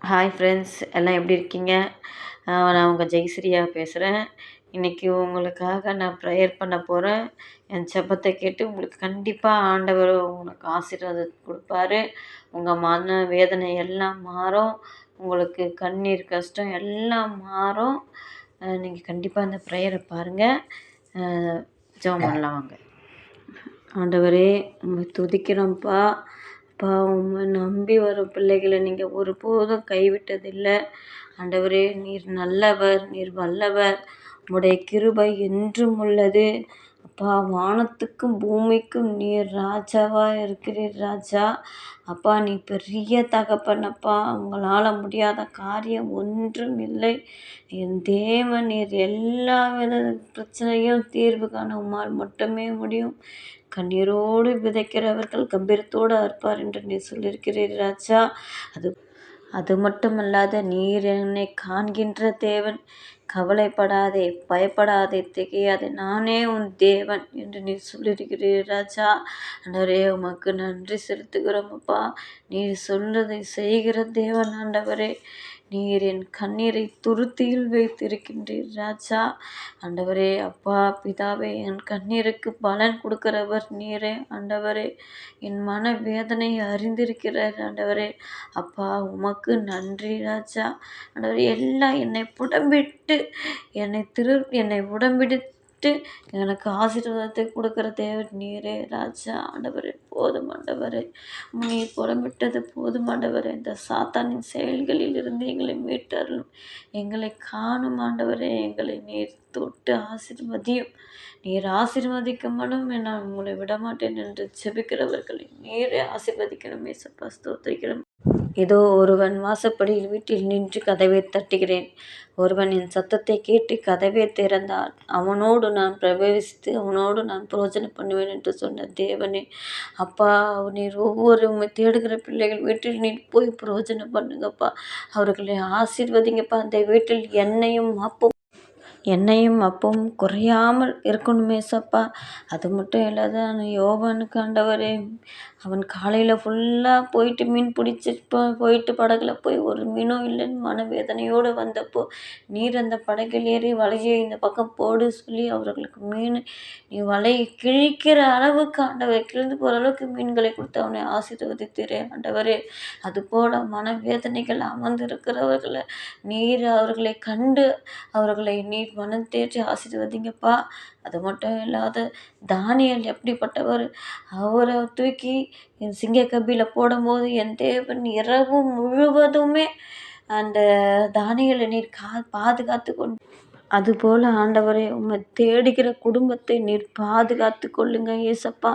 Hi friends, எல்லாம் எப்படி இருக்கீங்க? நான் உங்கள் ஜெயஸ்ரீயா பேசுகிறேன். இன்றைக்கி உங்களுக்காக நான் ப்ரேயர் பண்ண போகிறேன். என் ஜெபத்தை கேட்டு உங்களுக்கு கண்டிப்பாக ஆண்டவர் உங்களுக்கு ஆசீர்வாதம் கொடுப்பாரு. உங்கள் மன வேதனை எல்லாம் மாறும். உங்களுக்கு கண்ணீர் கஷ்டம் எல்லாம் மாறும். நீங்கள் கண்டிப்பாக அந்த ப்ரேயரை பாருங்கள். ஜெபம் பண்ணலாம் வாங்க. ஆண்டவரே, உம்மை துதிக்கிறோம்ப்பா. அப்பா, உம்மை நம்பி வரும் பிள்ளைகளை நீங்கள் ஒருபோதும் கைவிட்டதில்லை. ஆண்டவரே, நீர் நல்லவர், நீர் வல்லவர். உம்முடைய கிருபை என்றும் உள்ளது. அப்பா, வானத்துக்கும் பூமிக்கும் நீர் ராஜாவாக இருக்கிறீர் ராஜா. அப்பா, நீ பெரிய தகப்பனப்பா. உங்களால் முடியாத காரியம் ஒன்றும் இல்லை. என் தேவன், நீர் எல்லா வித பிரச்சனையும் தீர்வு காண உம்மால் மட்டுமே முடியும். கண்ணீரோடு விதைக்கிறவர்கள் கம்பீரத்தோடு அறுப்பார் என்று நீ சொல்லியிருக்கிறீர் ராஜா. அது மட்டுமல்லாத நீர் என்னை காண்கின்ற தேவன். கவலைப்படாதே, பயப்படாதே, திகையாதே, நானே உன் தேவன் என்று நீ சொல்லியிருக்கிறீர் ராஜா. ஆண்டவரே, உமக்கு நன்றி செலுத்துகிறோம் அப்பா. நீர் சொல்றதை செய்கிற தேவன் ஆண்டவரே. நீர் என் கண்ணீரை துருத்தியில் வைத்திருக்கின்றீர் ராஜா. ஆண்டவரே, அப்பா பிதாவே, என் கண்ணீருக்கு பலன் கொடுக்கிறவர் நீரே ஆண்டவரே. என் மன வேதனை அறிந்திருக்கிறார் ஆண்டவரே. அப்பா, உமக்கு நன்றி ராஜா. ஆண்டவரே, எல்லாம் என்னை புடம்பிட்டு என்னை உடம்பிடித்து எனக்கு ஆசீர்வாதத்தை கொடுக்குற தேவன் நீரே ராஜா. ஆண்டவரே, போதும் ஆண்டவரே. நீர் புடம்பிட்டது போதும் ஆண்டவரே. இந்த சாத்தானின் செயல்களில் இருந்து எங்களை மீட்டருளும். எங்களை காணும் ஆண்டவரே. எங்களை நீர் தொட்டு ஆசீர்வதியும். நீர் ஆசீர்வதிக்கும்படும் நான் உங்களை விடமாட்டேன் என்று ஜெபிக்கிறவர்களை நீரே ஆசீர்வதிக்கணும். ஏசப்பா, ஸ்தோத்திரிக்கிறோம். இதோ ஒருவன் வாசப்படியில் வீட்டில் நின்று கதவை தட்டுகிறேன். ஒருவன் என் சத்தத்தை கேட்டு கதவை திறந்தால் அவனோடு நான் பிரவேசித்து அவனோடு நான் பிரயோஜனம் பண்ணுவேன் என்று சொன்ன தேவனே. அப்பா, நீர் ஒவ்வொரு தேடுகிற பிள்ளைகள் வீட்டில் நீர் போய் பிரயோஜனம் பண்ணுங்கப்பா. அவர்களை ஆசீர்வதிங்கப்பா. அந்த வீட்டில் எண்ணெயும் அப்பவும் குறையாமல் இருக்கணுமே சப்பா. அது மட்டும் இல்லாத யோவானுக்கு ஆண்டவரே, அவன் காலையில் ஃபுல்லாக போயிட்டு மீன் பிடிச்சிட்டு போயிட்டு படகுல போய் ஒரு மீனும் இல்லைன்னு மனவேதனையோடு வந்தப்போ நீர் அந்த படகில் ஏறி வலையை இந்த பக்கம் போடு சொல்லி அவர்களுக்கு மீன் நீ வலையை கிழிக்கிற அளவுக்கு ஆண்டவரை கிழிந்து போகிற அளவுக்கு மீன்களை கொடுத்து அவனை ஆசீர்வதித்தீரே ஆண்டவரே. அதுபோல் மனவேதனைகள் அமர்ந்திருக்கிறவர்களை நீர் அவர்களை கண்டு அவர்களை நீர் மனம் தேற்றி ஆசீர்வதிங்கப்பா. அது மட்டும் இல்லாத தானியேல் எப்படிப்பட்டவர். அவரை தூக்கி சிங்கக்கபியில் போடும்போது என் தேவன் இரவு முழுவதுமே அந்த தானியேலை நீர் பாதுகாத்து கொண்டு, அதுபோல் ஆண்டவரே, உம்மை தேடுகிற குடும்பத்தை நீர் பாதுகாத்து கொள்ளுங்க ஏசப்பா.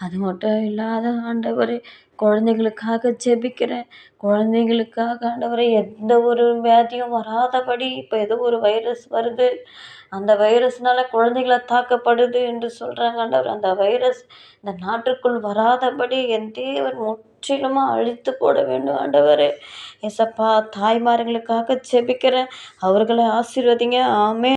அது மட்டும் இல்லாத ஆண்டவரே, குழந்தைகளுக்காக ஜெபிக்கிறேன். குழந்தைகளுக்காக ஆண்டவரே, எந்த ஒரு வியாதியும் வராதபடி. இப்போ ஏதோ ஒரு வைரஸ் வருது, அந்த வைரஸ்னால குழந்தைகளை தாக்கப்படுது என்று சொல்கிறாங்க ஆண்டவர். அந்த வைரஸ் இந்த நாட்டுக்குள் வராதபடி என் தேவன் முற்றிலுமாக அழித்து போட வேண்டும் ஆண்டவரே. ஏசப்பா, தாய்மார்களுக்காக ஜெபிக்கிறேன். அவர்களை ஆசீர்வதிங்க. ஆமென்.